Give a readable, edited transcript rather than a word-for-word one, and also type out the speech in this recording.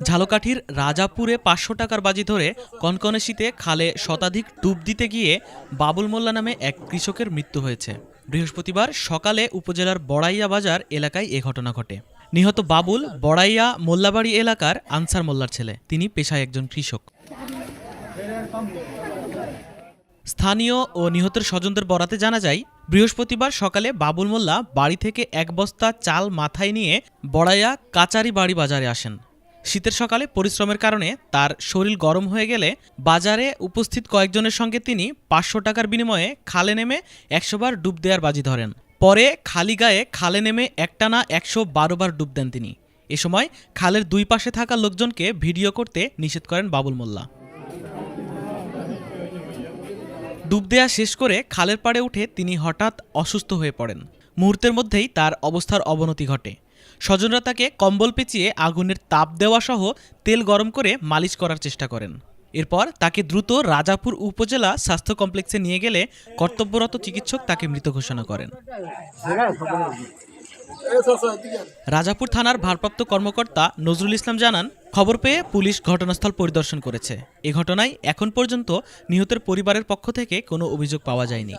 ঝালকাঠির রাজাপুরে ৫০০ টাকার বাজি ধরে কনকনে শীতে খালে শতাধিক ডুব দিতে গিয়ে বাবুল মোল্লা নামে এক কৃষকের মৃত্যু হয়েছে। বৃহস্পতিবার সকালে উপজেলার বড়াইয়া বাজার এলাকায় এ ঘটনা ঘটে। নিহত বাবুল বড়াইয়া মোল্লাবাড়ি এলাকার আনসার মোল্লার ছেলে। তিনি পেশায় একজন কৃষক। স্থানীয় ও নিহতের স্বজনদের বরাতে জানা যায়, বৃহস্পতিবার সকালে বাবুল মোল্লা বাড়ি থেকে এক বস্তা চাল মাথায় নিয়ে বড়াইয়া কাচারি বাড়ি বাজারে আসেন। শীতের সকালে পরিশ্রমের কারণে তার শরীর গরম হয়ে গেলে বাজারে উপস্থিত কয়েকজনের সঙ্গে তিনি ৫০০ টাকার বিনিময়ে খালে নেমে ১০০ বার ডুব দেওয়ার বাজি ধরেন। পরে খালি গায়ে খালে নেমে একটানা ১১২ বার ডুব দেন তিনি। এ সময় খালের দুই পাশে থাকা লোকজনকে ভিডিও করতে নিষেধ করেন বাবুল মোল্লা। ডুব দেয়া শেষ করে খালের পাড়ে উঠে তিনি হঠাৎ অসুস্থ হয়ে পড়েন। মুহূর্তের মধ্যেই তার অবস্থার অবনতি ঘটে। স্বজনরা তাকে কম্বল পেঁচিয়ে আগুনের তাপ দেওয়া সহ তেল গরম করে মালিশ করার চেষ্টা করেন। এরপর তাকে দ্রুত রাজাপুর উপজেলা স্বাস্থ্য কমপ্লেক্সে নিয়ে গেলে কর্তব্যরত চিকিৎসক তাকে মৃত ঘোষণা করেন। রাজাপুর থানার ভারপ্রাপ্ত কর্মকর্তা নজরুল ইসলাম জানান, খবর পেয়ে পুলিশ ঘটনাস্থল পরিদর্শন করেছে। এ ঘটনায় এখন পর্যন্ত নিহতের পরিবারের পক্ষ থেকে কোনো অভিযোগ পাওয়া যায়নি।